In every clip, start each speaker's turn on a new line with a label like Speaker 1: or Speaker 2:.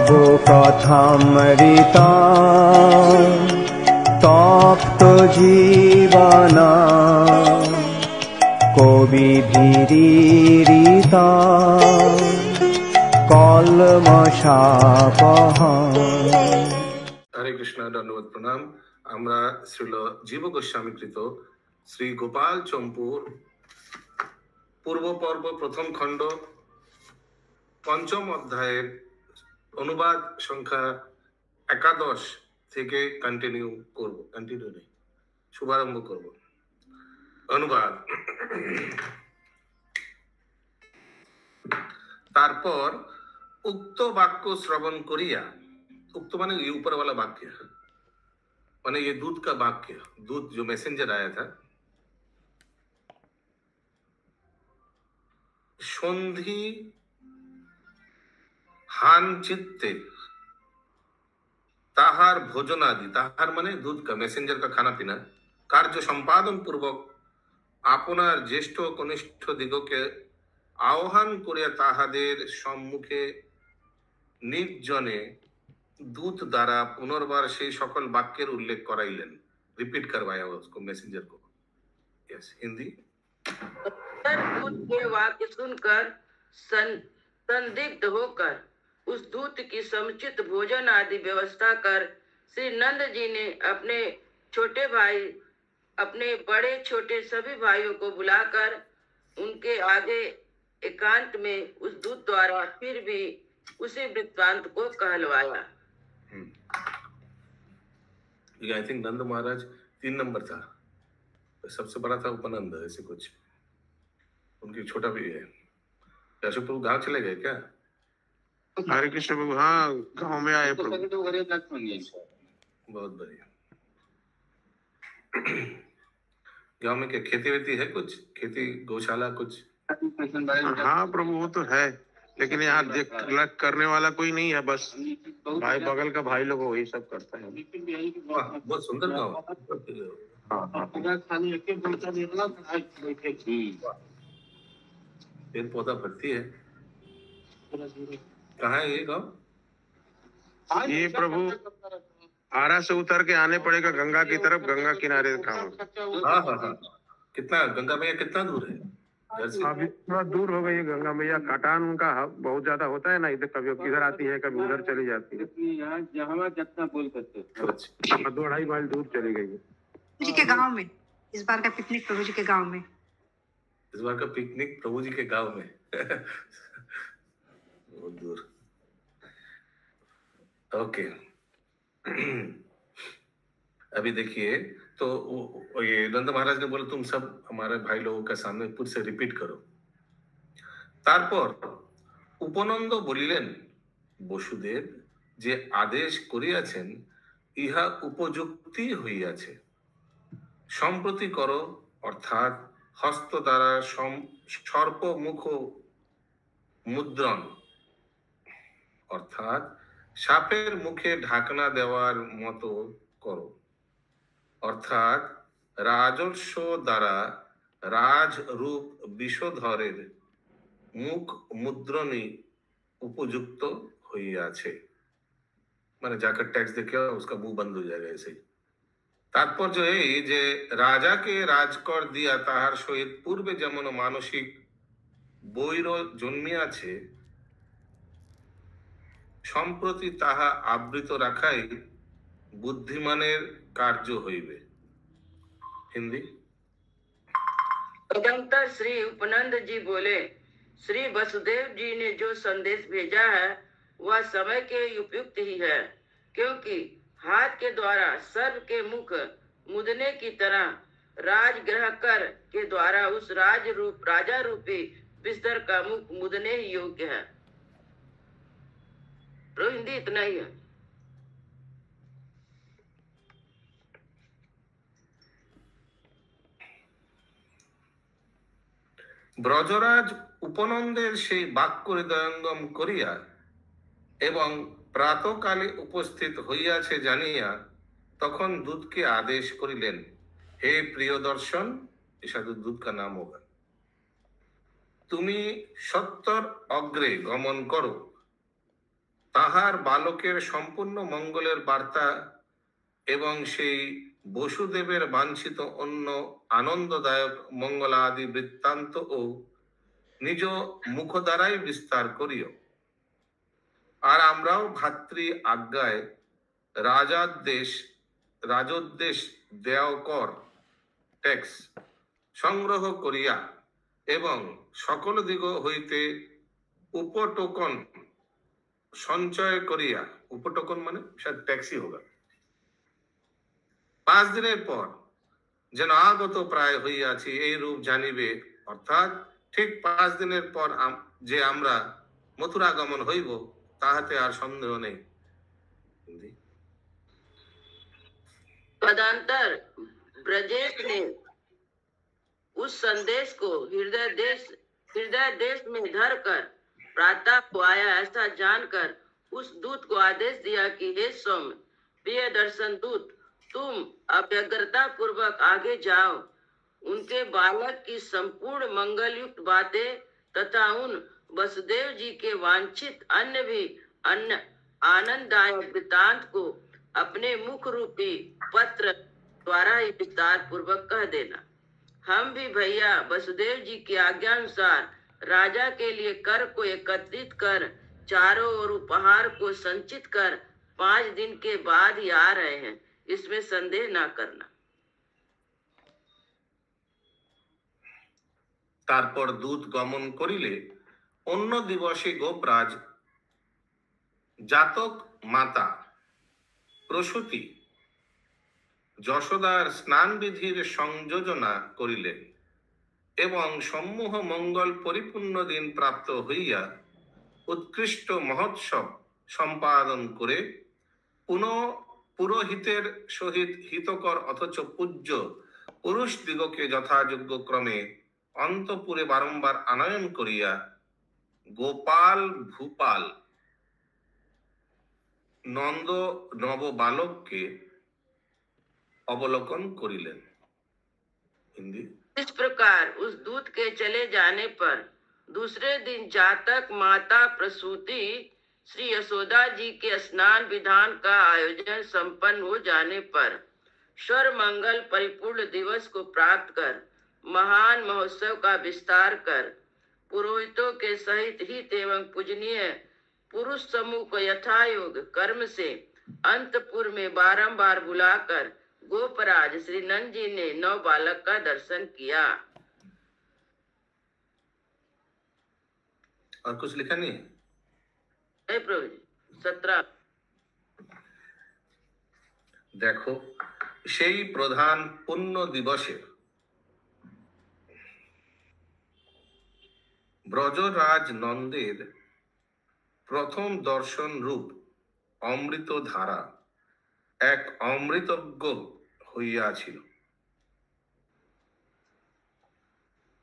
Speaker 1: प्रभु कथामृता तप्त जीवना कविभिरीडिता कल्मषापहा।
Speaker 2: हरे कृष्ण, दंडवत प्रणाम। আমরা শ্রীল জীব গোস্বামীকৃত শ্রী গোপাল চম্পুর পূর্ব পর্ব প্রথম খণ্ড পঞ্চম অধ্যায়ের অনুবাদ সংখ্যা 11 থেকে শুভারম্ভ করব। অনুবাদ। তারপর উক্ত বাক্য শ্রবণ করিয়া, उक्त माने ये ऊपर वाला वाक्य, माने ये दूत का वाक्य, दूत जो मैसेंजर आया था, सन्धि हान चित्ते ताहार भोजनादि, ताहार माने दूत का, मैसेंजर का खाना पीना, कार्य सम्पादन पूर्वक आपनार ज्येष्ठ कनिष्ठ दिगके आह्वान करिया ताहादेर सम्मुखे निर्जने दूत द्वारा पुनर्बार से सकल वाक्यर उल्लेख कराइलेन, रिपीट करवाया उसको, मैसेंजर को। यस, हिंदी।
Speaker 3: दूत के वाक्य सुनकर संदिग्ध होकर उस दूत की समुचित भोजन आदि व्यवस्था कर श्री नंद जी ने अपने छोटे भाई, अपने बड़े छोटे सभी भाइयों को बुलाकर उनके आगे एकांत में उस दूत द्वारा फिर भी उसी वृत्तांत को कहलवाया।
Speaker 2: I think Nand Maharaj 3 number था, सबसे बड़ा था उपनंद, ऐसे कुछ, उनकी छोटा भी है। अशोक प्रभु गांव चले गए क्या?
Speaker 4: हरे कृष्ण प्रभु, हाँ गांव में आए प्रभु।
Speaker 2: बहुत बढ़िया। गांव में क्या खेती वेती है, कुछ खेती गौशाला कुछ?
Speaker 4: हाँ प्रभु वो तो है, लेकिन यहाँ देख करने वाला कोई नहीं है, बस भाई बगल का भाई लोग वही सब करता है।
Speaker 2: बहुत सुंदर गाँव। पेड़ पौधा भरती है। कहाँ है ये गाँव?
Speaker 4: ये प्रभु आरा से उतर के आने पड़ेगा गंगा की तरफ, गंगा किनारे गाँव।
Speaker 2: हाँ हाँ हाँ। कितना गंगा मैया कितना दूर है घर से?
Speaker 4: अभी थोड़ा दूर हो गई है गंगा मैया, काटान उनका बहुत ज्यादा होता है ना, इधर कभी इधर आती है कभी उधर चली जाती है। जितना बोल सकते 2-2.5 माइल दूर चली गई है।
Speaker 5: जी के गांव में इस बार का पिकनिक, प्रभु जी के गांव में,
Speaker 2: इस बार का पिकनिक प्रभु जी के गांव में। बहुत दूर। ओके। अभी देखिए, तो ये नंद महाराज ने बोला तुम सब हमारे भाई लोगों के सामने फिर से रिपीट करो। तारपर उपनंद बोलिलेन, बसुदेव जे आदेश करियाছেন ইহা উপযুক্তি হইয়াছে, সম্প্রতি করো, অর্থাৎ হস্ত দ্বারা সর্পমুখ মুদ্রণ, অর্থাৎ সাপের মুখে ঢাকনা দেওয়ার মতো করো, অর্থাৎ রাজস্ব দ্বারা রাজরূপ বিষধরের মুখ মুদ্রণী উপযুক্ত হইয়াছে, মানে जाकर टैक्स देके उसका मुंह बंद हो जाएगा ऐसे ही। तात्पर्य এই যে রাজাকে রাজকর দিয়া তাহার সহিত পূর্বে যেমন মানসিক বৈর জন্মিয়াছে, সম্প্রতি তাহা আবৃত রাখাই बुद्धिमानेर कार्य होइबे। हिंदी।
Speaker 3: तदंतर श्री उपनंद जी बोले, श्री वसुदेव जी ने जो संदेश भेजा है वह समय के उपयुक्त ही है, क्योंकि हाथ के द्वारा सर्प के मुख मुदने की तरह राजग्रह कर के द्वारा उस राजा रूपी बिस्तर का मुख मुदने ही योग्य है। हिंदी इतना ही है।
Speaker 2: ব্রজরাজ উপনন্দের সেই বাক্য হৃদয়ঙ্গম করিয়া এবং প্রাতকালে উপস্থিত হইয়াছে জানিয়া তখন दूतকে आदेश করিলেন, हे प्रिय दर्शन, ऐसा दूत का नाम होगा, তুমি সত্তর অগ্রে গমন করো, তাহার বালকের সম্পূর্ণ মঙ্গলের বার্তা এবং সেই বসুদেবের বাঞ্ছিত অন্য আনন্দদায়ক মঙ্গলাদি বৃত্তান্ত ও নিজ মুখ দ্বারাই বিস্তার করিও। আর আমরাও ভাতৃ আজ্ঞায় রাজোদ্দেশ দেয় কর ট্যাক্স সংগ্রহ করিয়া এবং সকল দিগ হইতে উপটোকন সঞ্চয় করিয়া, উপটোকন মানে ট্যাক্সই হোগা, 5 দিনের পর যেন আগত প্রায় হইয়াছি এই রূপ জানিবে। অর্থাৎ ঠিক 5 দিনের পর যে আমরা মথুরা গমন হইব তাহাতে আর সন্দেহ নেই।
Speaker 3: तदंतर ब्रजेश ने उस संदेश को हृदय देश में धर कर प्रातः को आया ऐसा जानकर उस दूत को आदेश दिया कि हे सौम्य प्रिय दर्शन दूत, तुम अव्यग्रता पूर्वक आगे जाओ। उनके बालक की संपूर्ण मंगल युक्त बातें तथा उन वसुदेव जी के वांछित अन्य भी आनंददायक वृत्तांत को अपने मुख रूपी पत्र द्वारा ही विस्तार पूर्वक कह देना। हम भी भैया वसुदेव जी की आज्ञा अनुसार राजा के लिए कर को एकत्रित कर चारों ओर उपहार को संचित कर 5 दिन के बाद ही आ रहे हैं, इसमें संदेह ना करना।
Speaker 2: তারপর দূত গমন করিলে অন্য দিবসে গোপরাজ জাতক মাতা প্রসূতি যশোদার স্নান বিধির সংযোজনা করিলেন এবং সমূহ মঙ্গল পরিপূর্ণ দিন প্রাপ্ত হইয়া উৎকৃষ্ট মহোৎসব সম্পাদন করে পুরোহিতের সহিত হিতকর অথচ পূজ্য পুরুষ দিগকে যথাযোগ্য ক্রমে অন্তপুরে বারম্বার আনয়ন করিয়া গোপাল ভূপাল নন্দ নব বালককে अवलोकन करिलेन। हिंदी।
Speaker 3: इस प्रकार उस दूत के चले जाने पर दूसरे दिन जातक माता प्रसूति श्री यशोदा जी के स्नान विधान का आयोजन संपन्न हो जाने पर स्वर मंगल परिपूर्ण दिवस को प्राप्त कर महान महोत्सव का विस्तार कर पुरोहितों के सहित हित एवं पूजनीय पुरुष समूह को यथायोग कर्म से अंतपुर में बारंबार बुलाकर गोपराज श्री नंद जी ने 9 बालक का दर्शन किया।
Speaker 2: और कुछ लिखा नहीं है
Speaker 3: प्रभु जी। 17
Speaker 2: देखो সেই প্রধান পুণ্য দিবসে ব্রজরাজ নন্দের প্রথম দর্শন রূপ অমৃত ধারা এক অমৃতজ্ঞ হইয়াছিল।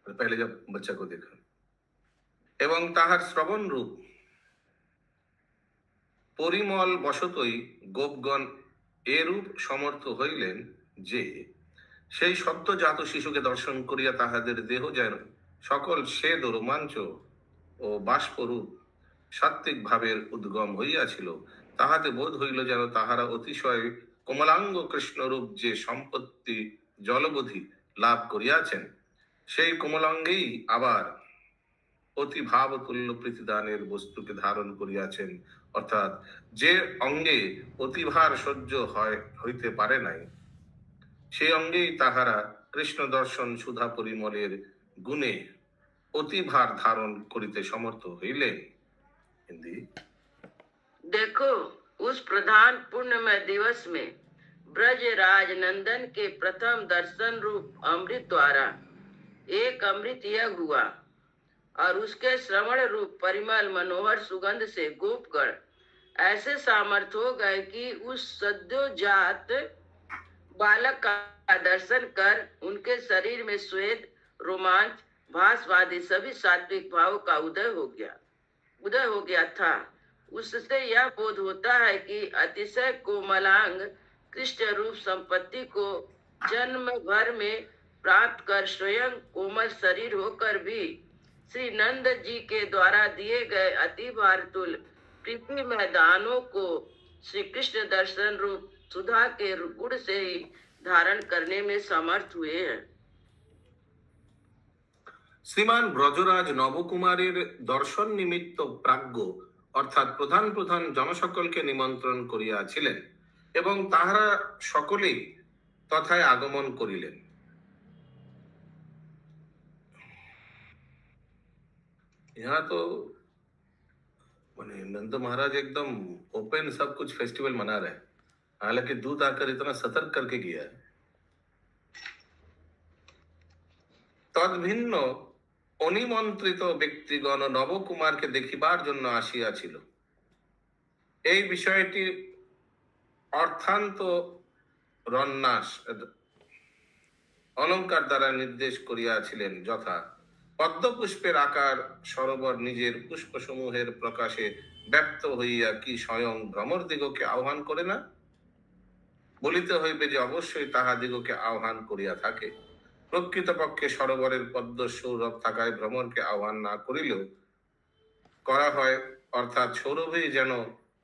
Speaker 2: पहले जब बच्चा को देखा এবং তাহার শ্রবণ রূপ পরিমল বশতই গোপগণ এরূপ সমর্থ হইলেন যে সেই সদ্যজাত শিশুকে দর্শন করিয়া তাহাদের দেহ যেন সকল স্বেদ ও রোমাঞ্চ ও বাষ্পরূপ সাত্ত্বিক ভাবের উদ্গম হইয়াছিল। তাহাতে বোধ হইল যেন তাহারা অতিশয় কমলাঙ্গ কৃষ্ণরূপ যে সম্পত্তি জলবধি লাভ করিয়াছেন সেই কমলাঙ্গেই আবার অতি ভাবতুল্য প্রীতিদানের বস্তুকে ধারণ করিয়াছেন। অর্থাৎ যে অঙ্গে অতিভার সহ্য হইতে পারে নাই সেই অঙ্গেই তাহারা কৃষ্ণ দর্শন সুধা পরিমলের গুণে অতিভার ধারণ করিতে সমর্থ হইলেন। हिंदी।
Speaker 3: देखो उस प्रधान पुण्यमय दिवस में ब्रज राज नंदन के प्रथम दर्शन रूप अमृत द्वारा एक अमृत यज्ञ हुआ और उसके श्रवण रूप परिमल मनोहर सुगंध से गोपगण ऐसे सामर्थ हो गए कि उस सद्योजात बालक का दर्शन कर उनके शरीर में श्वेत रोमांच भासवादी सभी सात्विक भाव का उदय हो गया था। उससे यह बोध होता है कि अतिशय कोमलांग कृष्ण रूप संपत्ति को जन्म भर में प्राप्त कर स्वयं कोमल शरीर होकर भी श्री नंद जी के द्वारा दिए गए अति भारतुल पृथ्वी मैदानों को श्री कृष्ण दर्शन रूप सुधा के गुण से ही धारण करने में समर्थ हुए हैं।
Speaker 2: শ্রীমান ব্রজরাজ নবকুমারের দর্শন নিমিত্ত প্রাজ্ঞ অর্থাৎ প্রধান প্রধান জনসকলকে নিমন্ত্রণ করিয়াছিলেন এবং তাহারা সকলেই তথায় আগমন করিলেন। यहाँ तो नंद महाराज एकदम ओपन सब कुछ फेस्टिवल मना रहे हैं, हालांकि दूत आकर इतना सतर्क करके गया है। तद्भिन्न অনিমন্ত্রিত ব্যক্তিগণ নবকুমারকে দেখিবার জন্য আসিয়াছিল। এই বিষয়টি অর্থান্ত রন্যাস অলঙ্কার দ্বারা নির্দেশ করিয়াছিলেন, যথা পদ্মপুষ্পের আকার সরোবর নিজের পুষ্পসমূহের প্রকাশে ব্যক্ত হইয়া কি স্বয়ং ভ্রমরদিগকে আহ্বান করে না? বলিতে হইবে যে অবশ্যই তাহাদিগকে আহ্বান করিয়া থাকে। প্রকৃতপক্ষে সরোবরের পদ্ম সৌরভ থাকায় ভ্রমরকে আহ্বান না করিলেও করা হয়, অর্থাৎ সৌরভই যেন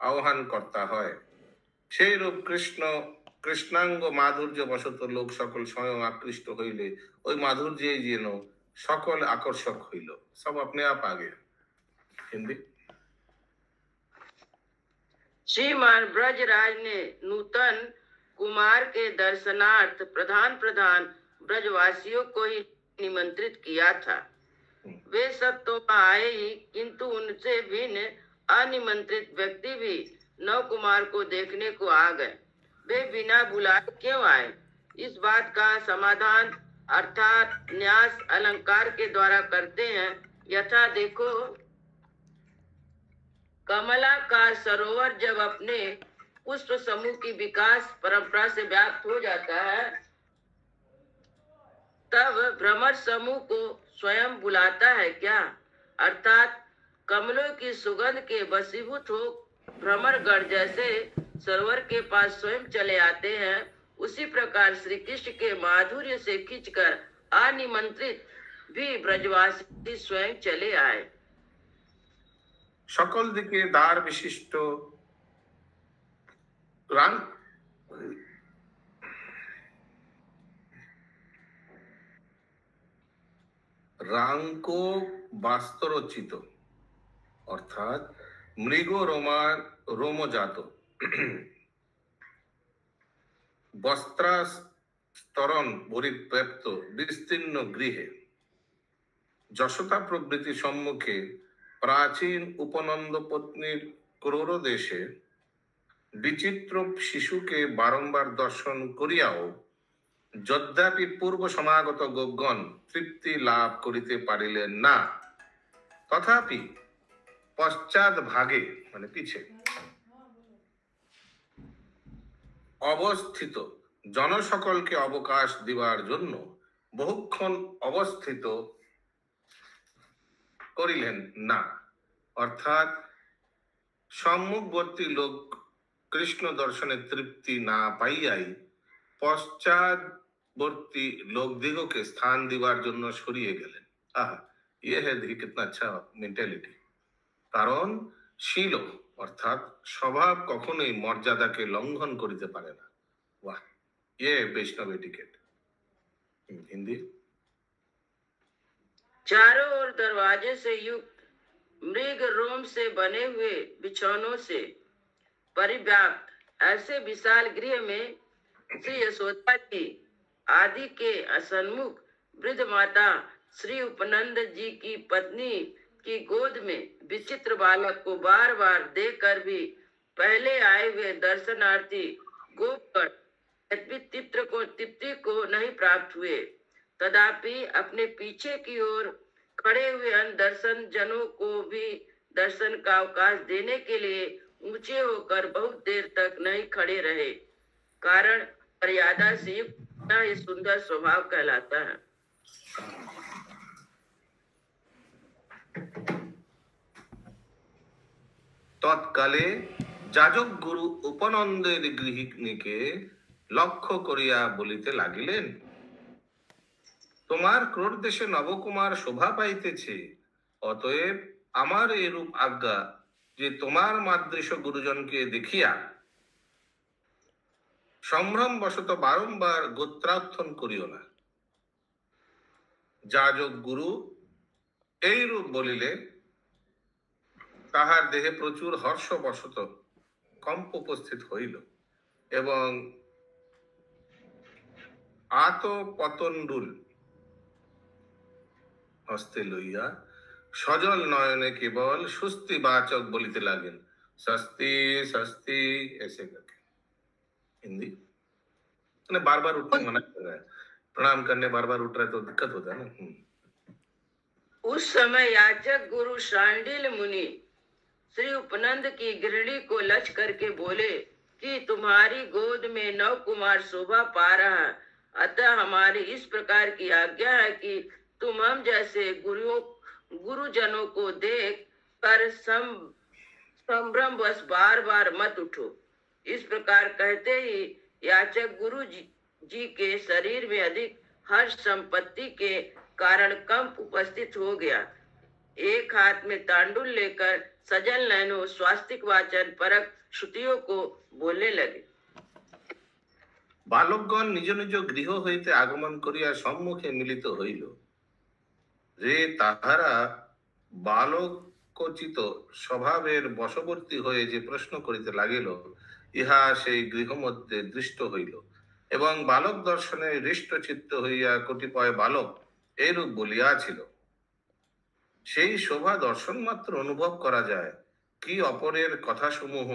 Speaker 2: আহ্বান কর্তা হয়। সেই রূপ কৃষ্ণাঙ্গ মাধুর্য বশত লোক সকল স্বয়ং আকৃষ্ট হইলে ওই মাধুর্যই যেন সকল आकर्षक হইল। सब अपने आप आ गया। हिंदी।
Speaker 3: श्रीमान ब्रजराज ने नूतन कुमार के दर्शनार्थ प्रधान प्रधान ब्रजवासियों को ही निमंत्रित किया था। वे सब तो आए ही, किंतु उनसे भिन्न अनिमंत्रित व्यक्ति भी नव कुमार को देखने को आ गए। वे बिना बुलाए क्यों आए? इस बात का समाधान अर्थात न्यास अलंकार के द्वारा करते हैं। यथा देखो, कमला का सरोवर जब अपने पुष्प समूह की विकास परंपरा से व्याप्त हो जाता है, तब भ्रमर समूह को स्वयं बुलाता है क्या? अर्थात कमलों की सुगंध के वशीभूत हो भ्रमरगढ़ जैसे सरोवर के पास स्वयं चले आते हैं, उसी प्रकार श्री कृष्ण के माधुर्य से खींचकर अनिमंत्रित भी ब्रजवासी स्वयं चले आए।
Speaker 2: সকল দিকে দ্বার বিশিষ্ট রাঙ্ক বাস্তরচিত অর্থাৎ মৃগ রোমজাত বস্ত্রাস্তরণ পরিব্যাপ্ত বিস্তীর্ণ গৃহে যশোতা প্রভৃতি সম্মুখে প্রাচীন উপনন্দ পত্নীর ক্রোর দেশে বিচিত্র শিশুকে বারংবার দর্শন করিয়াও যদ্যাপি পূর্ব সমাগত গোপগণ তৃপ্তি লাভ করিতে পারিলেন না, তথাপি পশ্চাৎ ভাগে মানে পিছে অবস্থিত জনসকলকে অবকাশ দিবার জন্য বহুক্ষণ অবস্থিত করিলেন না। অর্থাৎ সম্মুখবর্তী লোক কৃষ্ণ দর্শনে তৃপ্তি না পাইয়াই পশ্চাৎবর্তী লোকদিগকে স্থান দিবার জন্য সরিয়ে গেলেন। ইয়ে হ্যাঁ দেখি কিতনা আচ্ছা মেন্টালিটি। কারণ শীল অর্থাৎ স্বভাব কখনোই মর্যাদাকে লঙ্ঘন করিতে পারে না। वाह, ये वैष्णव एटिकेट। हिंदी।
Speaker 3: चारों ओर दरवाजे से युक्त मृग रोम से बने हुए बिछौनों से परिव्याप्त ऐसे विशाल गृह में श्री यशोदा जी आदि के सन्मुख वृद्ध माता श्री उपनंद जी की पत्नी की गोद में विचित्र बालक को बार बार देखकर भी पहले आए हुए दर्शनार्थी गोपगण तृप्ति को नहीं प्राप्त हुए। तथापि अपने पीछे की ओर खड़े हुए अन्य दर्शन जनों को भी दर्शन का अवकाश देने के लिए ऊंचे होकर बहुत देर तक नहीं खड़े रहे। कारण मर्यादा से युक्त ये सुंदर स्वभाव कहलाता है।
Speaker 2: তৎকালে যাজক গুরু উপনন্দের গৃহিণীকে লক্ষ্য করিয়া বলিতে লাগিলেন, তোমার ক্রোড় দেশে নবকুমার শোভা পাইতেছে, অতএব আমার এরূপ আজ্ঞা যে তোমার মাদৃশ গুরুজনকে দেখিয়া সম্ভ্রম বশত বারংবার গোত্রার্থন করিও না। যাজক গুরু এইরূপ বলিলে তাহার দেহে প্রচুর হর্ষবশত কম্প উপস্থিত হইল এবং আত পতণ্ডুল হস্তে লইয়া সজল নয়নে কেবল সুস্তি বাচক বলিতে লাগেন, सस्ती सस्ती ऐसे करके। हिंदी मैंने बार बार उठने मना कर रहा है, प्रणाम करने बार बार उठ रहा है तो दिक्कत होता है ना।
Speaker 3: उस समय याचक गुरु शांडिल मुनि श्री उपनंद की गृहिणी को लच करके बोले कि तुम्हारी गोद में नव कुमार शोभा पा रहा है, अतः हमारी इस प्रकार की आज्ञा है कि तुम हम जैसे गुरुजनों को देख कर संभ्रम बस बार बार मत उठो। इस प्रकार कहते ही याचक गुरु जी के शरीर में अधिक हर्ष संपत्ति के कारण कंप उपस्थित हो गया। एक हाथ में तांडुल लेकर सजल नयनों स्वास्तिक वाचन परक श्रुतियों को बोलने लगे।
Speaker 2: बालकगण निज निज गृह হইতে আগমন করিয়া সম্মুখে মিলিত হইল। রে তাহারা বালকোচিত স্বভাবের বশবর্তী হয়ে যে প্রশ্ন করিতে লাগিল, ইহা সেই গৃহ মধ্যে দৃষ্ট হইল এবং বালক দর্শনে হৃষ্ট চিত্ত হইয়া কতিপয় বালক এইরূপ বলিয়াছিল, সেই শোভা দর্শন মাত্র অনুভব করা যায়, কি অপরের কথাসমূহ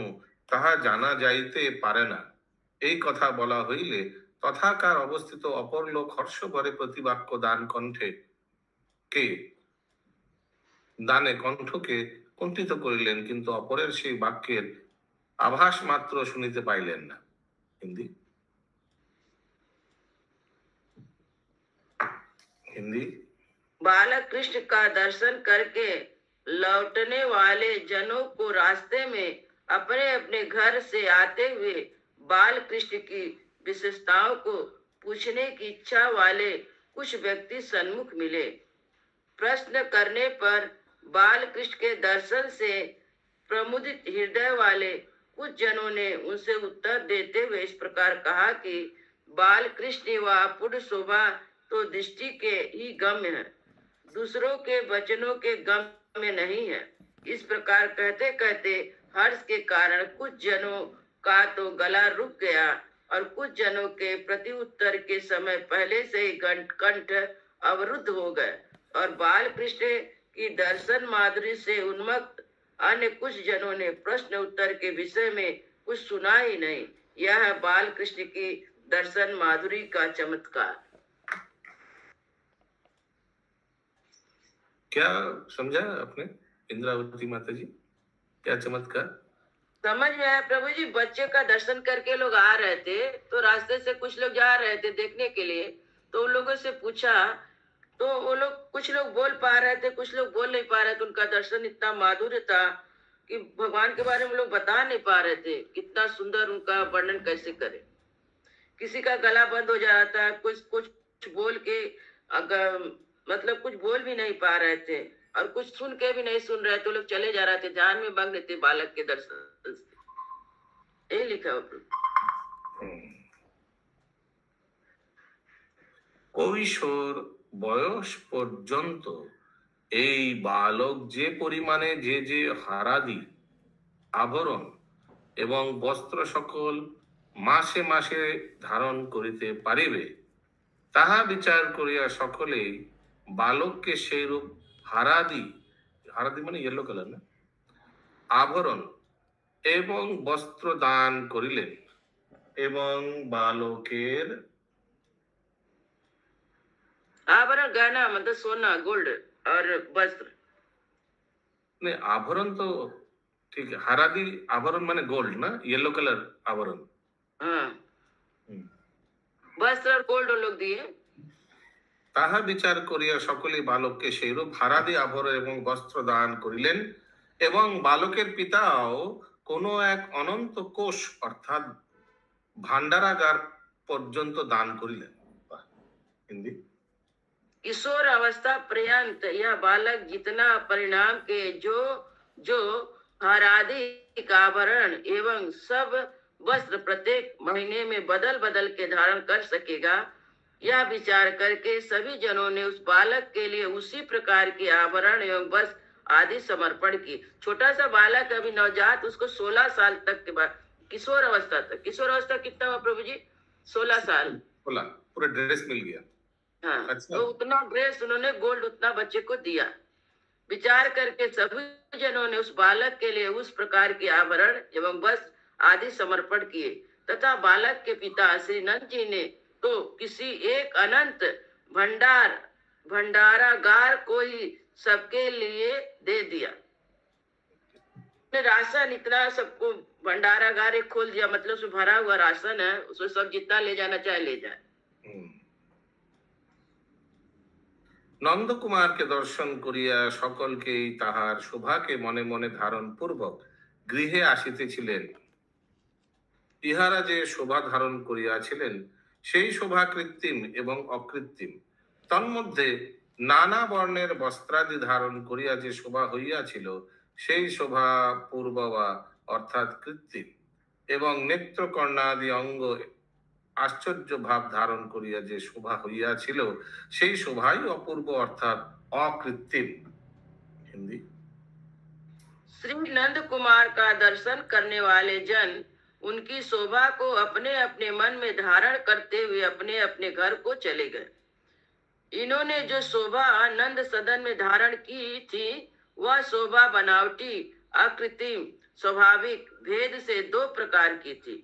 Speaker 2: তাহা জানা যাইতে পারে না। এই কথা বলা হইলে তথাকার অবস্থিত অপর লোক হর্ষ ভরে প্রতিবাক্য দানে কণ্ঠকে কুণ্ঠিত করিলেন, কিন্তু অপরের সেই বাক্যের আভাস মাত্র শুনিতে পাইলেন না। হিন্দি हिंदी
Speaker 3: बालक कृष्ण का दर्शन करके लौटने वाले जनों को रास्ते में अपने अपने घर से आते हुए बाल कृष्ण की विशेषताओं को पूछने की इच्छा वाले कुछ व्यक्ति सन्मुख मिले। प्रश्न करने पर बाल कृष्ण के दर्शन से प्रमुदित हृदय वाले कुछ जनों ने उनसे उत्तर देते हुए इस प्रकार कहा कि बाल कृष्ण व पुण्य शोभा तो दृष्टि के ही गम्य है, दूसरों के वचनों के गम्य में नहीं है। इस प्रकार कहते कहते हर्ष के कारण कुछ जनों का तो गला रुक गया और कुछ जनों के प्रति उत्तर के समय पहले से ही कंठ अवरुद्ध हो गए और बाल कृष्ण की दर्शन माधुरी से उन्मत्त अन्य कुछ जनों ने प्रश्न उत्तर के विषय में कुछ सुना ही नहीं। यह है बाल कृष्ण की दर्शन माधुरी का चमत्कार।
Speaker 2: क्या समझा आपने इंद्रावती माता जी, क्या चमत्कार?
Speaker 3: समझ में आया प्रभु जी। बच्चे का दर्शन करके लोग आ रहे थे, तो रास्ते से कुछ लोग जा रहे थे देखने के लिए, तो उन लोगों से पूछा तो वो लोग कुछ लोग बोल पा रहे थे, कुछ लोग बोल नहीं पा रहे थे। उनका दर्शन इतना माधुर्य था कि भगवान के बारे में लोग बता नहीं पा रहे थे, कितना सुंदर उनका वर्णन कैसे करें। किसी का गला बंद हो जा रहा था, कुछ कुछ बोल के अगर मतलब कुछ बोल भी नहीं पा रहे थे और कुछ सुन के भी नहीं सुन रहे थे, लोग चले जा रहे थे, ध्यान में मग्न थे बालक के दर्शन से। यही लिखा हो।
Speaker 2: কৈশোর বয়স পর্যন্ত এই বালক যে পরিমাণে যে যে হারাদি আভরণ এবং বস্ত্র সকল মাসে মাসে ধারণ করিতে পারিবে, তাহা বিচার করিয়া সকলেই বালককে সেইরূপ হারাদি মানে ইয়েলো কালার না, আভরণ এবং বস্ত্র দান করিলেন এবং বালকের
Speaker 3: आभरण गहना मतलब सोना गोल्ड और वस्त्र।
Speaker 2: नहीं, आभरण तो ठीक है, हरादी आभरण माने गोल्ड ना, येलो कलर आभरण।
Speaker 3: हाँ, वस्त्र और गोल्ड लोग दिए।
Speaker 2: তাহা বিচার করিয়া সকলে বালককে সেইরূপ হারাদি আভরণ এবং বস্ত্র দান করিলেন এবং বালকের পিতাও কোনো এক অনন্ত কোষ অর্থাৎ ভান্ডারাগার পর্যন্ত দান করিলেন। হিন্দি
Speaker 3: किशोर अवस्था पर्यंत यह बालक जितना परिणाम के जो हर आदि का आभरण एवं सब वस्त्र प्रत्येक महीने में बदल बदल के धारण कर सकेगा, यह विचार करके सभी जनों ने उस बालक के लिए उसी प्रकार के आभरण एवं वस्त्र आदि समर्पण की। छोटा सा बालक अभी नवजात, उसको 16 साल तक के बाद किशोर अवस्था तक, किशोर अवस्था कितना हुआ प्रभु जी? 16 साल।
Speaker 2: बोला पूरा ड्रेस मिल गया।
Speaker 3: हाँ,
Speaker 2: अच्छा।
Speaker 3: तो उतना ड्रेस उन्होंने गोल्ड उतना बच्चे को दिया। विचार करके सभी जनों ने उस बालक के लिए उस प्रकार के आभरण एवं वस्त्र आदि समर्पण किए तथा बालक के पिता श्री नंद जी ने तो किसी एक अनंत भंडारागार को ही सबके लिए दे दिया। राशन इतना सबको भंडारागार एक खोल दिया, मतलब उसमें भरा हुआ राशन है, उसमें सब जितना ले जाना चाहे ले जाए।
Speaker 2: নন্দ কুমারকে দর্শন করিয়া সকলকেই তাহার শোভাকে মনে মনে ধারণ পূর্বক গৃহে আসিতেছিলেন। ইহারা যে শোভা ধারণ করিয়াছিলেন সেই শোভা কৃত্রিম এবং অকৃত্রিম। তন্মধ্যে নানা বর্ণের বস্ত্রাদি ধারণ করিয়া যে শোভা হইয়াছিল সেই শোভা পূর্ববা অর্থাৎ কৃত্রিম, এবং নেত্রকর্ণাদি অঙ্গ আশ্চর্য ভাব ধারণ করিয়া যে শোভা হইয়াছিল সেই শোভাই অপূর্ব অর্থাৎ অকৃত্রিম। হিন্দি।
Speaker 3: श्री नंद कुमार का दर्शन करने वाले जन उनकी शोभा को अपने अपने मन में धारण करते हुए अपने अपने घर को चले गए। इन्होंने जो शोभा नंद सदन में धारण की थी वह शोभा बनावटी, अकृत्रिम, स्वाभाविक भेद से 2 प्रकार की थी।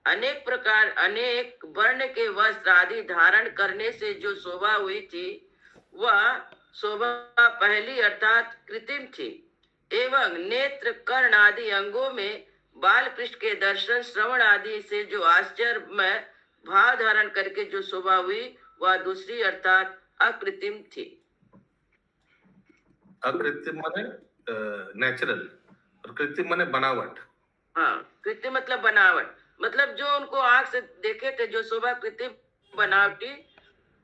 Speaker 3: अनेक वर्ण के वस्त्र आदि धारण करने से जो शोभा हुई थी वह शोभा पहली अर्थात कृत्रिम थी, एवं नेत्र कर्ण आदि अंगों में बाल कृष्ण के दर्शन श्रवण आदि से जो आश्चर्यमय भाव धारण करके जो शोभा हुई वह दूसरी अर्थात अकृत्रिम थी।
Speaker 2: अकृत्रिम माने नेचुरल और कृत्रिम माने बनावट।
Speaker 3: हाँ, कृत्रिम मतलब बनावट, मतलब जो उनको आंख से देखे थे जो शोभा कृत्रिम बनावटी,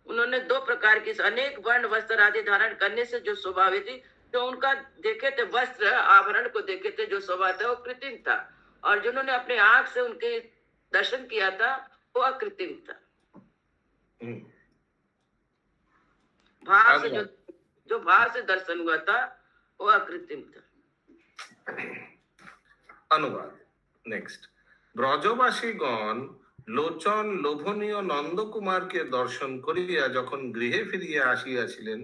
Speaker 3: उन्होंने 2 प्रकार की अनेक वर्ण वस्त्र आदि धारण करने से जो शोभा हुई थी, जो उनका देखे थे वस्त्र आभरण को देखे थे जो शोभा था वो कृत्रिम था, और जिन्होंने अपने आंख से उनके दर्शन किया था वो अकृत्रिम था। भाव से जो भाव से दर्शन हुआ था वो अकृत्रिम था।
Speaker 2: अनुवाद नेक्स्ट। ব্রজবাসীগণ লোচন লোভনীয় নন্দকুমারকে দর্শন করিয়া যখন গৃহে ফিরিয়া আসিয়াছিলেন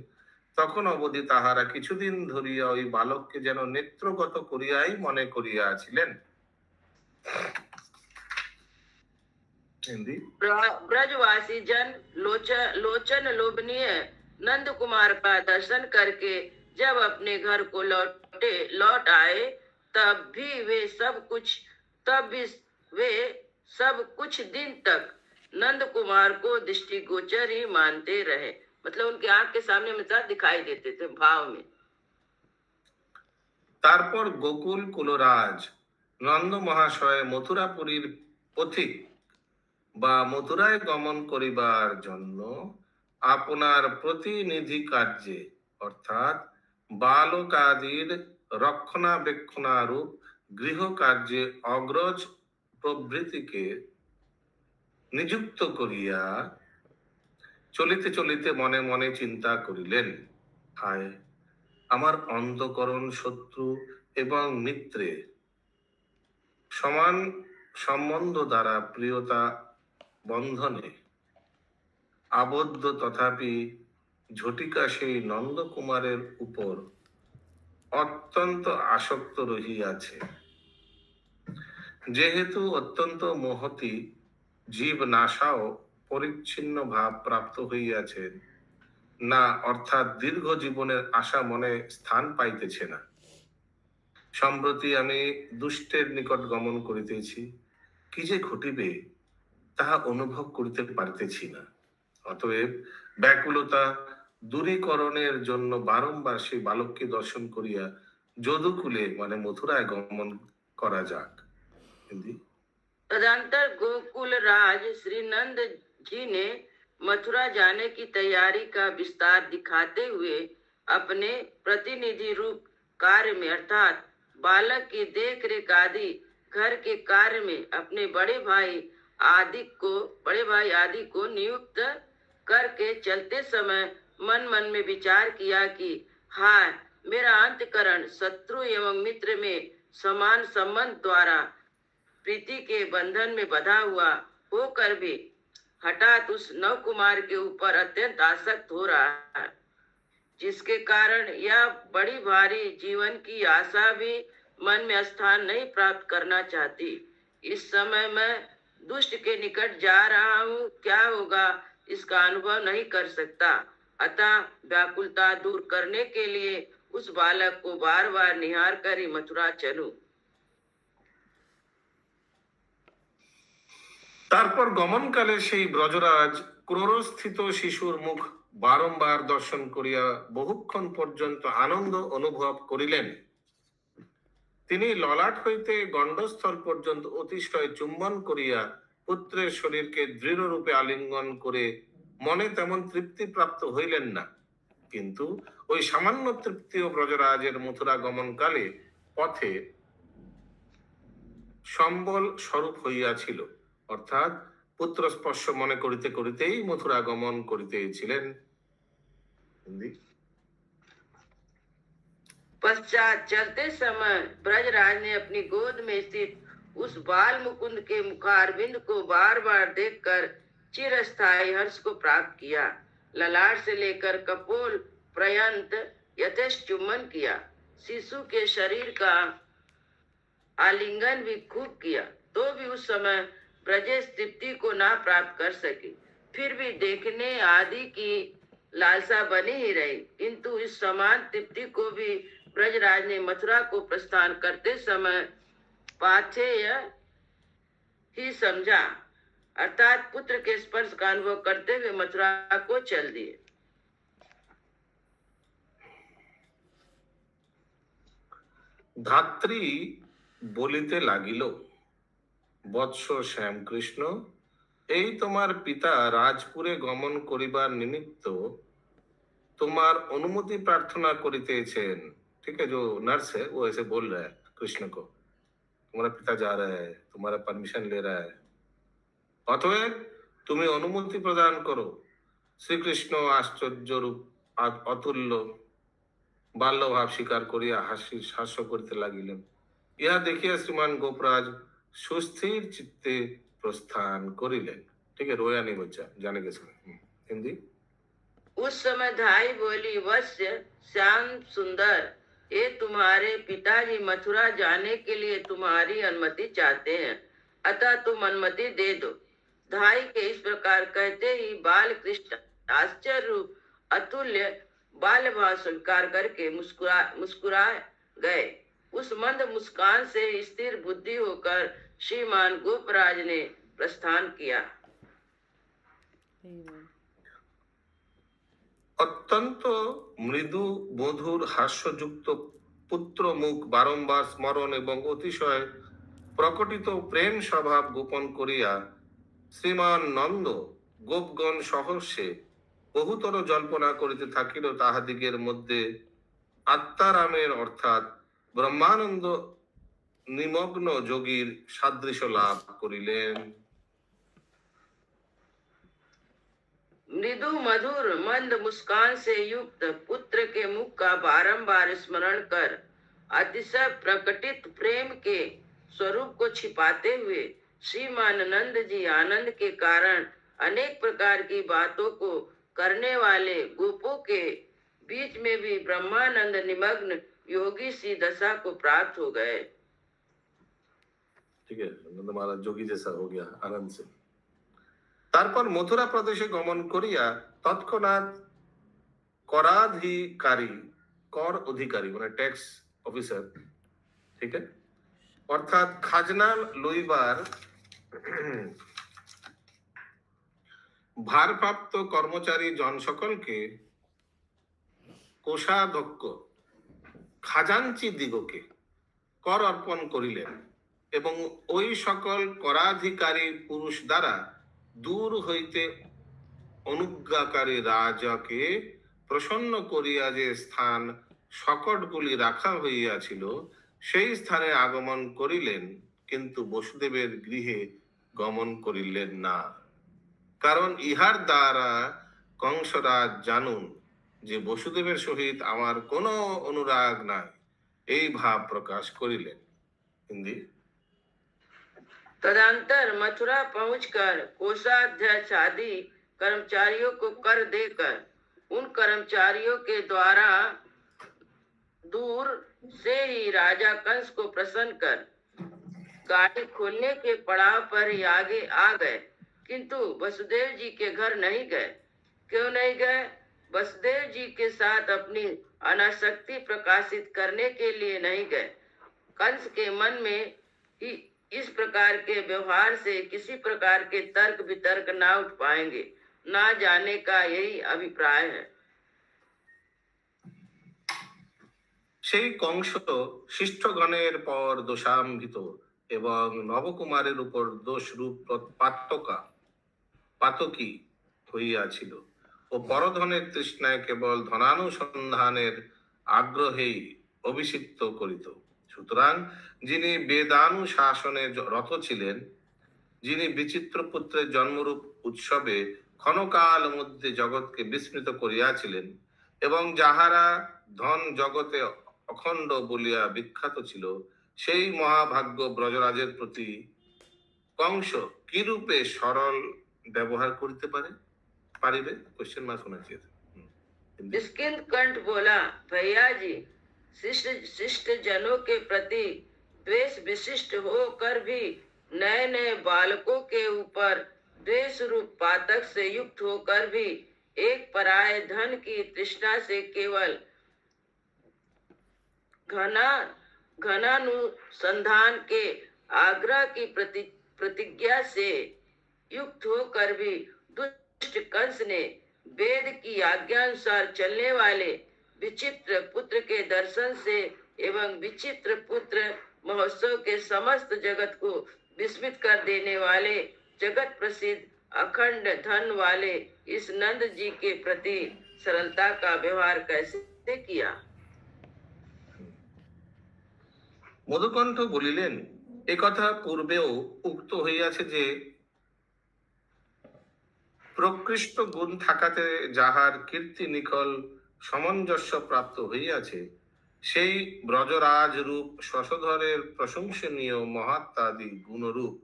Speaker 2: তখন অবধি তাহারা কিছুদিন ধরিয়া ওই বালককে যেন নেত্রগত করিয়াই মনে করিয়াছিলেন। हिंदी।
Speaker 3: ब्रजवासी जन लोचन लोभनीय नंद कुमार का दर्शन करके जब अपने घर को लौट आए तब भी वे सब कुछ दिन तक नंद कुमार को दृष्टिगोचर ही मानते रहे, मतलब उनके आंख के सामने हमेशा दिखाई देते थे भाव में।
Speaker 2: তারপর গোকুল কুলরাজ নন্দ মহাশয় মথুরাপুরীর পথিক বা মথুরায় গমন করিবার জন্য আপনার প্রতিনিধি কার্যে অর্থাৎ বালকাদির রক্ষণাবেক্ষণারূপ গৃহ কার্যে অগ্রজ প্রভৃতিকে নিযুক্ত করিয়া চলিতে চলিতে মনে মনে চিন্তা করিলেন, হায় আমার অন্তঃকরণ শত্রু এবং মিত্রে সমান সম্বন্ধ দ্বারা প্রিয়তা বন্ধনে আবদ্ধ, তথাপি ঝটিকা সেই নন্দকুমারের উপর অত্যন্ত আসক্ত রহিয়াছে। যেহেতু অত্যন্ত মহতি জীব নাশাও পরিচ্ছিন্ন ভাব প্রাপ্ত হইয়াছে না, অর্থাৎ দীর্ঘ জীবনের আশা মনে স্থান পাইতেছে না। সম্প্রতি আমি দুষ্টের নিকট গমন করিতেছি, কি যে ঘটিবে তাহা অনুভব করিতে পারিতেছি না। অতএব ব্যাকুলতা দূরীকরণের জন্য বারংবার সেই বালককে দর্শন করিয়া যদুকুলে মানে মথুরায় গমন করা যাক। हिंदी।
Speaker 3: तदंतर गोकुल राज श्री नंद जी ने मथुरा जाने की तैयारी का विस्तार दिखाते हुए अपने प्रतिनिधि रूप कार्य में अर्थात बालक की देख रेख आदि घर के कार्य में अपने बड़े भाई आदि को नियुक्त करके चलते समय मन मन में विचार किया कि हाय, मेरा अंतकरण शत्रु एवं मित्र में समान संबंध द्वारा प्रीति के बंधन में बंधा हुआ होकर भी हठात उस नव कुमार के ऊपर अत्यंत आसक्त हो रहा है, जिसके कारण यह बड़ी भारी जीवन की आशा भी मन में स्थान नहीं प्राप्त करना चाहती। इस समय मैं दुष्ट के निकट जा रहा हूँ, क्या होगा इसका अनुभव नहीं कर सकता। अतः व्याकुलता दूर करने के लिए उस बालक को बार बार निहार कर ही मथुरा चलूं।
Speaker 2: তারপর গমনকালে সেই ব্রজরাজ ক্রোরস্থিত শিশুর মুখ বারংবার দর্শন করিয়া বহুক্ষণ পর্যন্ত আনন্দ অনুভব করিলেন। তিনি ললাট হইতে গণ্ডস্থল পর্যন্ত অতিশয় চুম্বন করিয়া পুত্রের শরীরকে দৃঢ় রূপে আলিঙ্গন করে মনে তেমন তৃপ্তি প্রাপ্ত হইলেন না। কিন্তু ওই সামান্য তৃপ্তিও ব্রজরাজের মথুরা গমনকালে পথে সম্বল স্বরূপ হইয়াছিল, অর্থাৎ পুত্র স্পর্শ মনে করিতে করিতেই মথুরা গমন করিতেছিলেন।
Speaker 3: पश्चात चलते समय ब्रजराज ने अपनी गोद में स्थित उस बाल मुकुंद के मुखारविंद को बार बार देखकर चिरस्थायी हर्ष को प्राप्त किया। ललाट से लेकर कपोल पर्यंत यथेष्ट चुम्बन किया। शिशु के शरीर का आलिंगन भी खूब किया, तो भी उस समय ब्रजेश तृप्ति को ना प्राप्त कर सकी। फिर भी देखने आदि की लालसा बनी ही रही, किंतु इस समान तृप्ति को भी ब्रजराज ने मथुरा को प्रस्थान करते समय पाथेय ही समझा, अर्थात पुत्र के स्पर्श का अनुभव करते हुए मथुरा को चल दिए।
Speaker 2: ধাত্রী বলিতে লাগিল, বৎস শ্যামকৃষ্ণ, এই তোমার পিতা রাজপুরে গমন করিবার নিমিত্ত তোমার অনুমতি प्रार्थना করিতেছেন। ठीक है, जो नर्स है वो ऐसे बोल रहा है कृष्ण को, तुम्हारा पिता जा रहा है, तुम्हारा परमिशन ले रहा है, অতএব তুমি অনুমতি প্রদান করো। শ্রীকৃষ্ণ আশ্চর্য রূপ অতুল্য বাল্যভাব স্বীকার করিয়া হাস্য করিতে লাগিলেন। ইহা দেখিয়া শ্রীমান গোপরাজ সুস্থির চিত্তে प्रस्थान करिलेन। ठीक है, रोया नहीं बच्चा, जाने के समय। हिंदी।
Speaker 3: उस समय धाई बोली, वत्स्य श्याम सुंदर, ये तुम्हारे पिताजी मथुरा जाने के लिए तुम्हारी अनुमति चाहते हैं, अतः तुम अनुमति दे दो। धाई के इस प्रकार कहते ही बाल कृष्ण आश्चर्य रूप अतुल्य बाल भाव स्वीकार करके मुस्कुरा गए। उस मंद मुस्कान से स्थिर बुद्धि होकर श्रीमान गोपराज ने प्रस्थान किया।
Speaker 2: অত্যন্ত মৃদু মধুর হাস্যযুক্ত পুত্র মুখ বারংবার স্মরণ এবং অতিশয় প্রকটিত প্রেম স্বভাব গোপন করিয়া শ্রীমান নন্দ গোপগণ সহস্যে বহুতর জল্পনা করিতে থাকিল। তাহাদিগের মধ্যে আত্মারামের অর্থাৎ ব্রহ্মানন্দ নিমগ্ন যোগীর সাদৃশ্য লাভ করিলেন।
Speaker 3: मृदु मधुर मंद मुस्कान से युक्त पुत्र के मुख का बारंबार स्मरण कर अतिशय प्रकटित प्रेम के स्वरूप को छिपाते हुए श्रीमान नंद जी आनंद के कारण अनेक प्रकार की बातों को करने वाले गोपों के बीच में भी ब्रह्मानंद निमग्न योगी सी दशा को प्राप्त हो गए।
Speaker 2: ठीक है, नंद महाराज जोगी जैसा हो गया आनंद से। তারপর মথুরা প্রদেশে গমন করিয়া তৎক্ষণাৎ কর অধিকারী মানে ট্যাক্স অফিসার, ঠিক আছে, অর্থাৎ খাজনা লইবার ভারপ্রাপ্ত কর্মচারী জন সকলকে কোষাধ্যক্ষ খাজাঞ্চি দিগকে কর অর্পণ করিলেন এবং ওই সকল করাধিকারী পুরুষ দ্বারা দূর হইতে অনুজ্ঞাকারী রাজাকে প্রসন্ন করিয়া যে স্থান সকটগুলি রাখা হইয়াছিল সেই স্থানে আগমন করিলেন, কিন্তু বসুদেবের গৃহে গমন করিলেন না, কারণ ইহার দ্বারা কংসরাজ জানুন যে বসুদেবের সহিত আমার কোনো অনুরাগ নাই, এই ভাব প্রকাশ করিলেন। হিন্দি।
Speaker 3: तदंतर मथुरा पहुंचकर कोषाध्यक्ष आदि कर्मचारियों को कर देकर उन कर्मचारियों के द्वारा दूर से ही राजा कंस को प्रसन्न कर गाड़ी खोलने के पड़ाव पर ही आगे आ गए, किंतु वसुदेव जी के घर नहीं गए। क्यों नहीं गए? वसुदेव जी के साथ अपनी अनासक्ति प्रकाशित करने के लिए नहीं गए। कंस के मन में ही इस प्रकार के व्यवहार से किसी प्रकार के तर्क वितर्क ना उठ पाएंगे, ना जाने का यही अभिप्राय है।
Speaker 2: সেই কংস শিষ্টগণের পর দোষাম্বিত এবং নবকুমারের উপর দোষরূপ পাতকী হইয়াছিল ও পরধনের তৃষ্ণায় কেবল ধনানুসন্ধানের আগ্রহেই অভিষিক্ত করিত। সুতরাং যিনি বেদানুশাসনে রত ছিলেন, যিনি বিচিত্র পুত্রের জন্মরূপ উৎসবে ক্ষণকাল মধ্যে জগৎকে বিস্মৃত করিয়াছিলেন এবং যাহারা ধন জগতে অখণ্ড বলিয়া বিখ্যাত ছিল, সেই মহাভাগ্য ব্রজরাজের প্রতি কংস কিরূপে সরল ব্যবহার করিতে পারিবে? क्वेश्चन मार्क होना चाहिए था।
Speaker 3: कंठ बोला, भैया जी, शिष्ट जनों के प्रति द्वेष विशिष्ट होकर भी नए नए बालकों के ऊपर द्वेष रूप पातक से युक्त होकर भी एक पराये धन की तृष्णा से केवल घनानुसंधान के आग्रह की प्रतिज्ञा से युक्त होकर भी दुष्ट कंस ने वेद की आज्ञानुसार चलने वाले विचित्र पुत्र के दर्शन से एवं विचित्र पुत्र महोत्सव के समस्त जगत को विस्मित कर देने वाले जगत प्रसिद्ध अखंड धन वाले इस नंद जी के प्रति सरलता का व्यवहार कैसे किया?
Speaker 2: মধুকণ্ঠ বলিলেন, এ কথা পূর্বেও উক্ত হইয়াছে যে প্রকৃষ্ট গুণ থাকাতে যাহার কীর্তি নিখল সামঞ্জস্য প্রাপ্ত হইয়াছে, সেই ব্রজরাজ রূপ শশধরের প্রশংসনীয় মহাত্মাদি গুণরূপ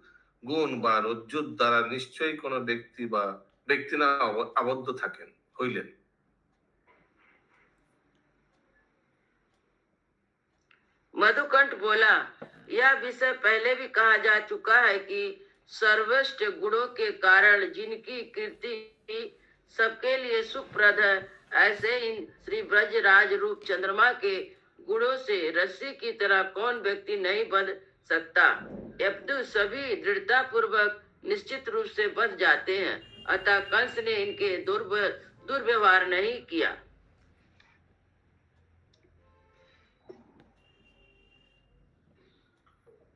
Speaker 2: গুণ বা রজ্জুর দ্বারা নিশ্চয়ই কোনো ব্যক্তি না আবদ্ধ হইলেন।
Speaker 3: मधुकंठ बोला, यह विषय पहले भी कहा जा चुका है कि सर्वश्रेष्ठ गुणों के कारण जिनकी कीर्ति सबके लिए सुखप्रद है, ऐसे इन श्री ब्रजराज रूप चंद्रमा के गुणों से रस्सी की तरह कौन व्यक्ति नहीं बंध सकता, अपितु सभी दृढ़ता पूर्वक निश्चित रूप से बंध जाते हैं। अतः कंस ने इनके दुर्व्यवहार नहीं किया।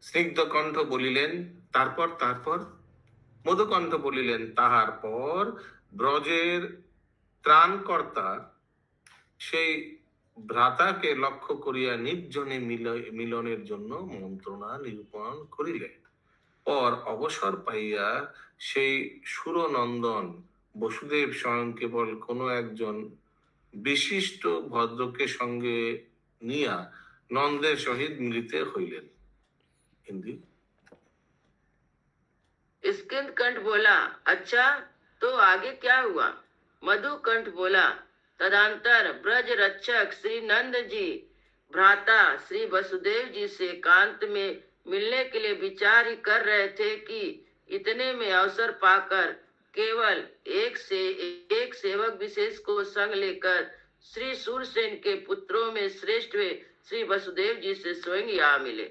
Speaker 2: স্নিগ্ধকণ্ঠ বলিলেন, তারপর মধুকণ্ঠ বলিলেন, তাহার পর ব্রজের ত্রাণকর্তা সেই ভ্রাতাকে লক্ষ্য করিয়া নির্জনে মিলনের জন্য মন্ত্রণা নিরূপণ করিলেন। পর অবসর পাইয়া সেই সুরনন্দন বসুদেব স্বয়ং কেবল কোনো একজন বিশিষ্ট ভদ্রকে সঙ্গে নিয়া নন্দের সহিত মিলিত হইলেন। हिंदी।
Speaker 3: कंठ बोला, अच्छा तो आगे क्या हुआ? मधुकंठ बोला, तदंतर ब्रज रक्षक श्री नंद जी भ्राता श्री वसुदेव जी से एकांत में मिलने के लिए विचार ही कर रहे थे कि इतने में अवसर पाकर केवल एक सेवक विशेष को संग लेकर श्री सूरसेन के पुत्रों में श्रेष्ठ वे श्री वसुदेव जी से स्वयं आ मिले।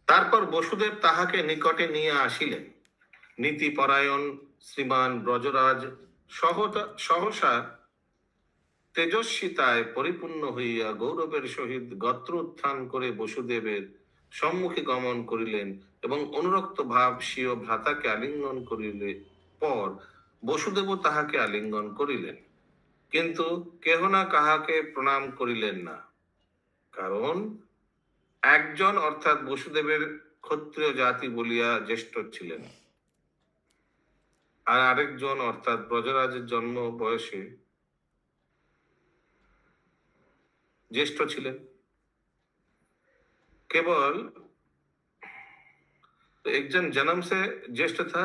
Speaker 2: তারপর বসুদেব তাহাকে নিকটে নিয়ে আসিলেন। নীতিপরায়ণ শ্রীমান ব্রজরাজ সহসা তেজস্বিতায় পরিপূর্ণ হইয়া গৌরবের সহিত গত্র উত্থান করে বসুদেবের সম্মুখে গমন করিলেন এবং অনুরক্ত ভাব স্বীয় ভ্রাতাকে আলিঙ্গন করিলে পর বসুদেব তাহাকে আলিঙ্গন করিলেন, কিন্তু কেহ না কাহাকে প্রণাম করিলেন না। কারণ একজন অর্থাৎ বসুদেবের ক্ষত্রিয় জাতি বলিয়া জ্যেষ্ঠ ছিলেন, আর আরেকজন অর্থাৎ ব্রজরাজের জন্ম বয়সে জ্যেষ্ঠ ছিলেন। केवल एक जन जन्म से ज्येष्ठ था,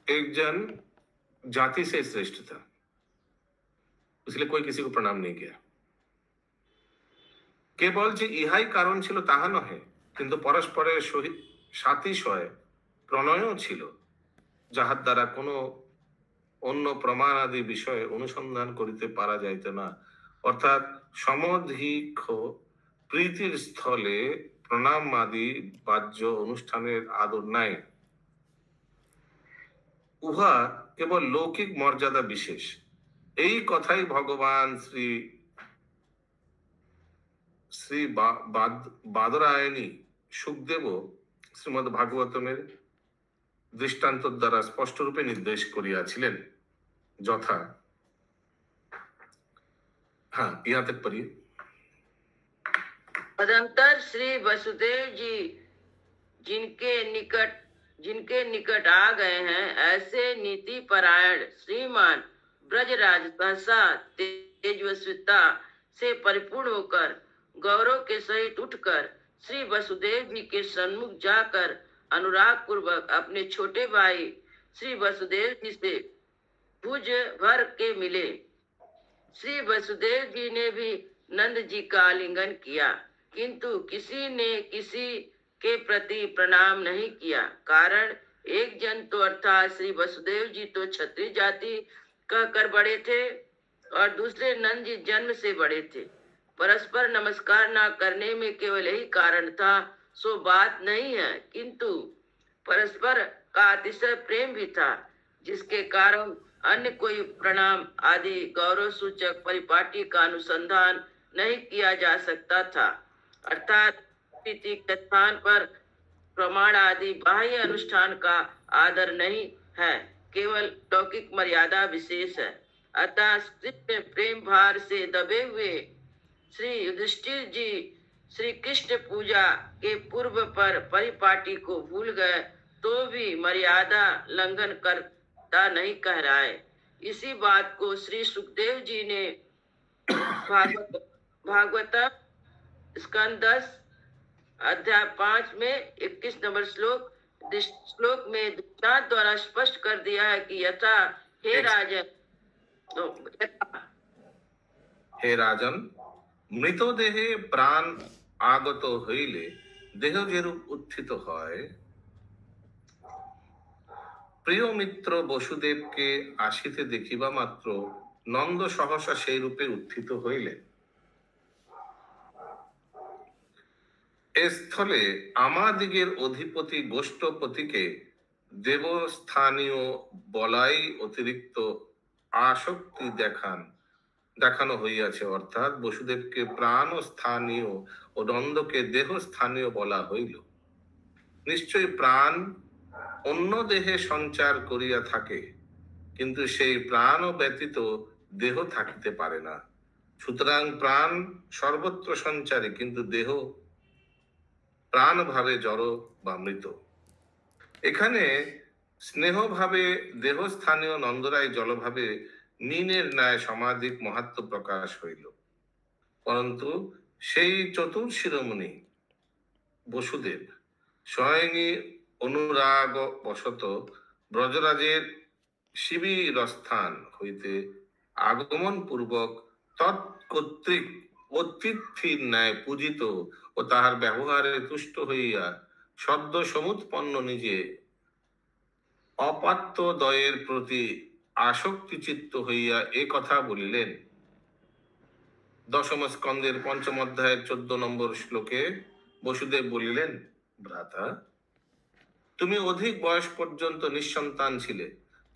Speaker 2: एक जन जाति से श्रेष्ठ था, इसलिए कोई किसी को प्रणाम नहीं किया। केवल যে ইহাই কারণ ছিল তাহা নহে, কিন্তু পরস্পরের সহিত সাতিশয় প্রণয়ও ছিল, যাহার দ্বারা কোনো অন্য প্রমাণ আদি বিষয়ে অনুসন্ধান করিতে পারা যাইতে না। অর্থাৎ সমধিক প্রীতির স্থলে প্রণাম আদি বাহ্য অনুষ্ঠানের আদর নাই, উহা কেবল লৌকিক মর্যাদা বিশেষ। এই কথাই ভগবান শ্রী শ্রী বাদরায়ণী সুখদেব শ্রীমদ ভাগবতমের দৃষ্টান্ত দ্বারা স্পষ্ট রূপে নির্দেশ করিয়াছিলেন। যথা, हाँ यहाँ तक पढ़िए।
Speaker 3: तदंतर श्री वसुदेव जी जिनके निकट आ गए हैं, ऐसे नीति परायण श्रीमान ब्रजराज सहसा तेजस्विता से परिपूर्ण होकर गौरव के सहित उठकर श्री वसुदेव जी के सन्मुख जाकर अनुराग पूर्वक अपने छोटे भाई श्री वसुदेव जी से भुज भर के मिले। श्री वसुदेव जी ने भी नंद जी का आलिंगन किया, किंतु किसी ने किसी के प्रति प्रणाम नहीं किया। कारण एक जन तो अर्थात श्री वसुदेव जी तो क्षत्रिय जाति कहकर बड़े थे और दूसरे नंद जी जन्म से बड़े थे। परस्पर नमस्कार न करने में केवल यही कारण था, सो बात नहीं है, किंतु परस्पर का अतिशय प्रेम भी था, जिसके कारण अन्य कोई प्रणाम आदि गौरव सूचक परिपाटी का अनुसंधान नहीं किया जा सकता था। अर्थात प्रीति के स्थान पर प्रमाण आदि बाह्य अनुष्ठान का आदर नहीं है, केवल लौकिक मर्यादा विशेष है। अतः प्रेम भार से दबे हुए श्री युधिष्ठिर जी श्री कृष्ण पूजा के पूर्व पर परिपाटी को भूल गए, तो भी मर्यादा लंघन करता नहीं कह रहा है। इसी बात को श्री सुखदेव जी ने भागवतम स्कंद 10 अध्याय 5 में 21 नंबर श्लोक में दृष्टांत द्वारा स्पष्ट कर दिया है कि यथा
Speaker 2: हे राजन, মৃত দেহে প্রাণ আগত হইলে দেহ যেরূপ উত্থিত হয়, প্রিয় মিত্র বসুদেবকে আসিতে দেখিবা মাত্র নন্দ সহসা সেই রূপে উত্থিত হইলেন। এ স্থলে আমাদিগের অধিপতি গোষ্ঠপতিকে দেবস্থানীয় বলাই অতিরিক্ত আসক্তি দেখানো হইয়াছে। অর্থাৎ বসুদেবকে প্রাণ স্থানীয় ও নন্দকে দেহ স্থানীয় বলা হইল। নিশ্চয়ই প্রাণ অন্য দেহে সঞ্চার করিয়া থাকে, কিন্তু সেই প্রাণ ব্যতীত দেহ থাকিতে পারে না। সুতরাং প্রাণ সর্বত্র সঞ্চারী, কিন্তু দেহ প্রাণ ভাবে জড় বা মৃত। এখানে স্নেহ ভাবে দেহ স্থানীয় নন্দরায় জলভাবে নীনের ন্যায় সমাধিক মাহাত্ম্য প্রকাশ হইল। পরন্তু সেই চতুর শিরোমণি বসুদেব স্বয়ংই অনুরাগ বশত ব্রজরাজের শিবিরস্থান হইতে আগমন পূর্বক তৎকর্তৃক অতিথির ন্যায় পূজিত ও তাহার ব্যবহারে তুষ্ট হইয়া সদ্য সমুৎপন্ন নিজে অপাত্য দয়ের প্রতি আসক্তি চিত্ত হইয়া এ কথা বলিলেন। দশম স্কন্ধের 5ম অধ্যায়ের 14 নম্বর শ্লোকে বসুদেব বলিলেন, ভ্রাতা, তুমি অধিক বয়স পর্যন্ত নিঃসন্তান ছিলে,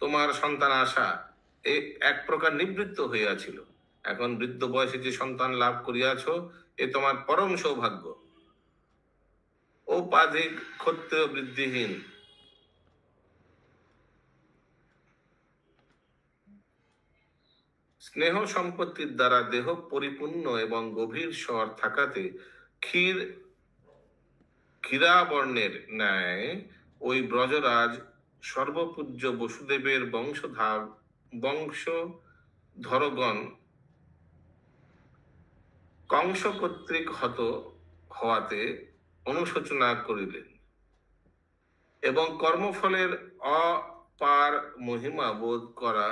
Speaker 2: তোমার সন্তান আশা এক প্রকার নিবৃত্ত হইয়াছিল। এখন বৃদ্ধ বয়সে যে সন্তান লাভ করিয়াছ, এ তোমার পরম সৌভাগ্য। औपाधिक ক্ষত্রিয় বৃদ্ধিহীন স্নেহ সম্পত্তির দ্বারা দেহ পরিপূর্ণ এবং গভীর স্বর থাকাতে ক্ষীরাবর্ণের ন্যায় ওই ব্রজরাজ সর্বপূজ্য বসুদেবের বংশধরগণ কংস কর্তৃক হত হওয়াতে অনুশোচনা করিলেন এবং কর্মফলের অপার মহিমা বোধ করা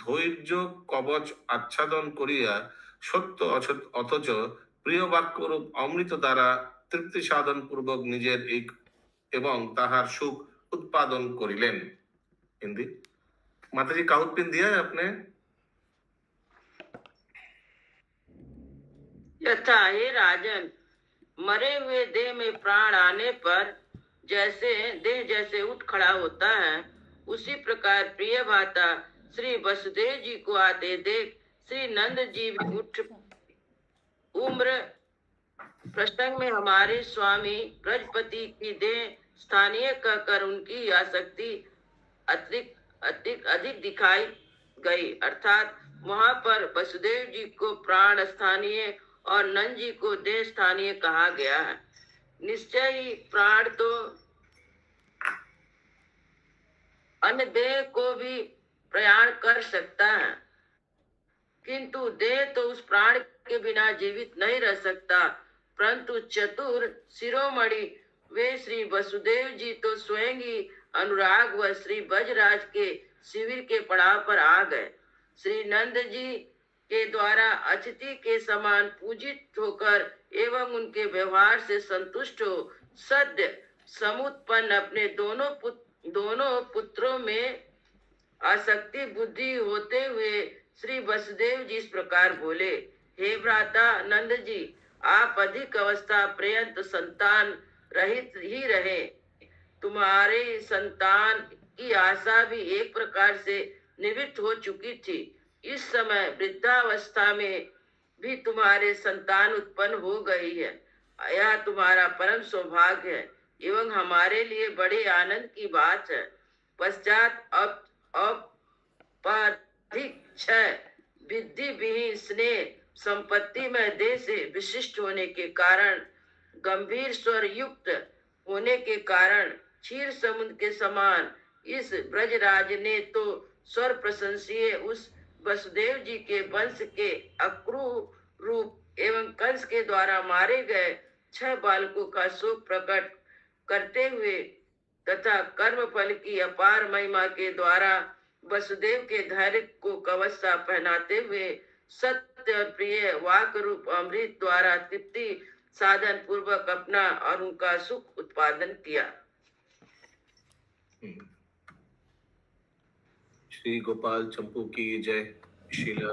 Speaker 2: ধৈর্য কবচ আচ্ছাদন করিয়া সত্য অথচ প্রিয় বাক্যরূপ অমৃত দ্বারা তৃপ্তি সাধন পূর্বক নিজের এবং তাহার সুখ उत्पादन करिलेन। हिंदी माताजी काउट पिन दिया है आपने?
Speaker 3: यथा हे राजन, मरे हुए देह में प्राण आने पर जैसे देह जैसे उठ खड़ा होता है, उसी प्रकार प्रिय भाता श्री वसुदेव जी को आते देख श्री नंद जी भी उठ उम्र प्रसंग में हमारे स्वामी ब्रजपति की देह स्थानीय कहकर उनकी आसक्ति अधिक दिखाई गई। अर्थात वहाँ पर वसुदेव जी को प्राण स्थानीय और नंद जी को देह स्थानीय कहा गया है। निश्चय ही प्राण तो अन्य देह को भी प्रयाण कर सकता है, किंतु देह तो उस प्राण के बिना जीवित नहीं रह सकता। परंतु चतुर शिरोमणि वे श्री वसुदेव जी तो स्वयं ही अनुराग व श्री ब्रजराज के शिविर के पड़ाव पर आ गए। श्री नंद जी के द्वारा अतिथि के समान पूजित होकर एवं उनके व्यवहार से संतुष्ट हो सद्य समुत्पन्न अपने दोनों पुत्रों में आसक्ति बुद्धि होते हुए श्री वसुदेव जी इस प्रकार बोले, हे भ्राता नंद जी, आप अधिक अवस्था पर्यंत संतान रहित ही रहे। तुम्हारे संतान की आशा भी एक प्रकार से निवृत्त हो चुकी थी। इस समय वृद्धावस्था में भी तुम्हारे संतान उत्पन्न हो गई है। यह तुम्हारा परम सौभाग्य है एवं हमारे लिए बड़े आनंद की बात है। पश्चात औपाधिक क्षय विधि विहीन स्नेह संपत्ति में देह से विशिष्ट होने के कारण गंभीर स्वर युक्त होने के कारण क्षीर समुद्र के समान इस ब्रजराज ने तो स्वर प्रशंसीय उस वसुदेव जी के वंश के अक्रूर रूप एवं कंस के द्वारा मारे गए 6 बालकों का शोक प्रकट करते हुए तथा कर्म फल की अपार महिमा के द्वारा वसुदेव के धैर्य को कवच सा पहनाते हुए सत्य और प्रिय वाक रूप अमृत द्वारा तृप्ति साधन पूर्वक अपना और उनका सुख उत्पादन किया।
Speaker 2: श्री गोपाल चंपू की जय। शीला